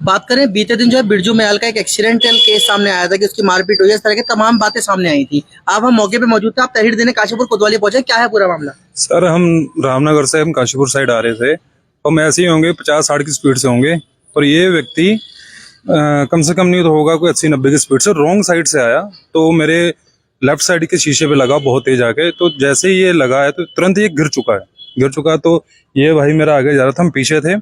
बात करें बीते दिन जो है बिरजू महल का एक एक्सीडेंटल केस सामने आया था कि उसकी मारपीट हुई, इस तरह की तमाम बातें सामने आई थी। आप हम मौके पे मौजूद थे, आप तहरीर देने काशीपुर कोतवाली पहुंचे, क्या है पूरा मामला? सर हम रामनगर से हम काशीपुर साइड आ रहे थे और हम ऐसे ही होंगे 50-60 की स्पीड से होंगे और ये व्यक्ति कम से कम नहीं तो होगा कोई 80-90 की स्पीड से रॉन्ग साइड से आया तो मेरे लेफ्ट साइड के शीशे पे लगा बहुत तेज आके। तो जैसे ही ये लगा है तो तुरंत ये गिर चुका तो ये भाई मेरा आगे जा रहा था, हम पीछे थे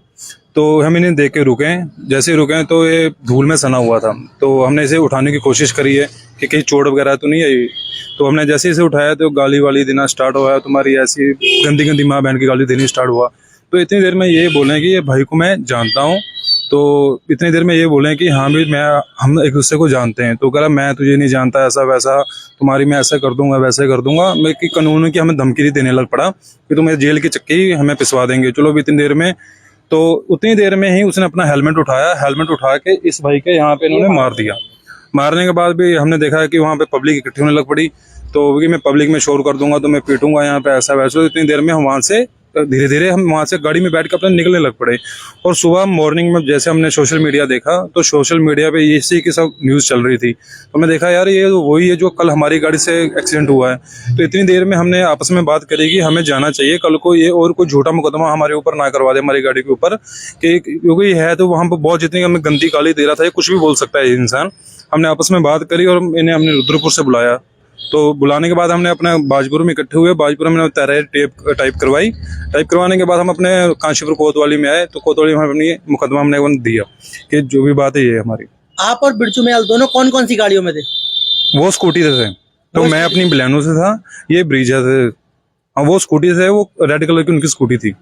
तो हम इन्हें देख के रुके। जैसे ही रुके तो ये धूल में सना हुआ था तो हमने इसे उठाने की कोशिश करी है कि कहीं चोट वगैरह तो नहीं आई। तो हमने जैसे इसे उठाया तो गाली वाली देना स्टार्ट हुआ, तुम्हारी ऐसी गंदी गंदी माँ बहन की गाली देनी स्टार्ट हुआ। तो इतनी देर में ये बोले कि ये भाई को मैं जानता हूँ, तो इतनी देर में ये बोले कि हाँ भी हम एक दूसरे को जानते हैं। तो कह रहा मैं तुझे नहीं जानता, ऐसा वैसा, तुम्हारी मैं ऐसा कर दूंगा वैसे कर दूंगा। मैं कि कानून की हमें धमकी देने लग पड़ा कि तुम्हें जेल की चक्की हमें पिसवा देंगे। चलो भी इतनी देर में, तो उतनी देर में ही उसने अपना हेलमेट उठाया, हेलमेट उठा के इस भाई के यहाँ पे इन्होंने मार दिया। मारने के बाद भी हमने देखा कि वहाँ पे पब्लिक इकट्ठी होने लग पड़ी, तो कि मैं पब्लिक में शोर कर दूंगा तो मैं पीटूंगा यहाँ पे, ऐसा वैसा। इतनी देर में हम वहाँ से धीरे धीरे हम वहाँ से गाड़ी में बैठ के अपने निकलने लग पड़े। और सुबह मॉर्निंग में जैसे हमने सोशल मीडिया देखा तो सोशल मीडिया पे इसी की सब न्यूज़ चल रही थी। तो मैं देखा यार ये वही है जो कल हमारी गाड़ी से एक्सीडेंट हुआ है। तो इतनी देर में हमने आपस में बात करी कि हमें जाना चाहिए कल को ये और कोई झूठा मुकदमा हमारे ऊपर ना करवा दे हमारी गाड़ी के ऊपर, कि क्योंकि है तो वहाँ पर बहुत जितनी हमें गंदी गाली दे रहा था, ये कुछ भी बोल सकता है ये इंसान। हमने आपस में बात करी और इन्हें हमने रुद्रपुर से बुलाया। तो बुलाने के बाद हमने अपने बाजपुर में इकट्ठे हुए, बाजपुर में तहरीर टाइप करवाई। टाइप करवाने के बाद हम अपने काशीपुर कोतवाली में आए तो कोतवाली में अपनी मुकदमा हमने दिया कि जो भी बात है ये हमारी। आप और बिरजू महल दोनों कौन कौन सी गाड़ियों में थे? वो स्कूटी से थे तो मैं अपनी बलेनो से था, ये ब्रीजा से। हाँ वो स्कूटी से, वो रेड कलर की उनकी स्कूटी थी।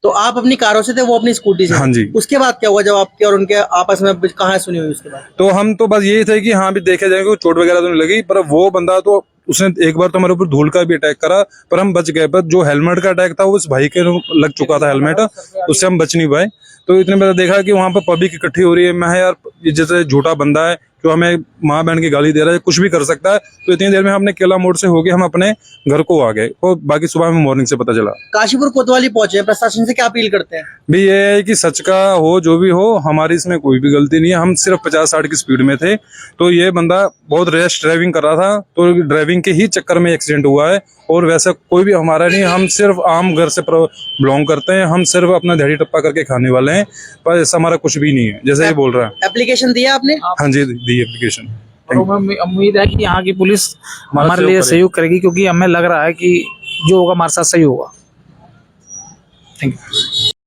तो आप अपनी कारों से थे, वो अपनी स्कूटी से? हाँ जी। उसके बाद क्या हुआ जब आपके और उनके आपस में कहाँ सुनी हुई उसके बाद? तो हम तो बस यही थे कि हाँ भी देखे जाएंगे, चोट वगैरह तो नहीं लगी, पर वो बंदा तो उसने एक बार तो हमारे ऊपर धूल का भी अटैक करा पर हम बच गए। पर जो हेलमेट का अटैक था वो उस भाई के लग चुका था हेलमेट, उससे हम बच नहीं पाए। तो इतने में देखा कि वहां पर पब्लिक इकट्ठी हो रही है। मैं यार ये जैसे झूठा बंदा है जो हमें माँ बहन की गाली दे रहा है, कुछ भी कर सकता है। तो इतनी देर में हमने केला मोड़ से होके हम अपने घर को आ गए और बाकी सुबह में मॉर्निंग से पता चला। काशीपुर कोतवाली पहुंचे, प्रशासन से क्या अपील करते हैं? भी ये है कि सच का हो जो भी हो, हमारी इसमें कोई भी गलती नहीं है। हम सिर्फ 50-60 की स्पीड में थे तो ये बंदा बहुत रैश ड्राइविंग कर रहा था, तो ड्राइविंग के ही चक्कर में एक्सीडेंट हुआ है। और वैसा कोई भी हमारा नहीं, हम सिर्फ आम घर से बिलोंग करते हैं, हम सिर्फ अपना दिहाड़ी टप्पा करके खाने वाले हैं, पर ऐसा हमारा कुछ भी नहीं है जैसे ये बोल रहा है। एप्लीकेशन दिया आपने? हाँ जी दी एप्लीकेशन। उम्मीद है कि यहाँ की पुलिस हमारे लिए सहयोग करेगी, क्योंकि हमें लग रहा है कि जो होगा हमारे साथ सही होगा। Thank you.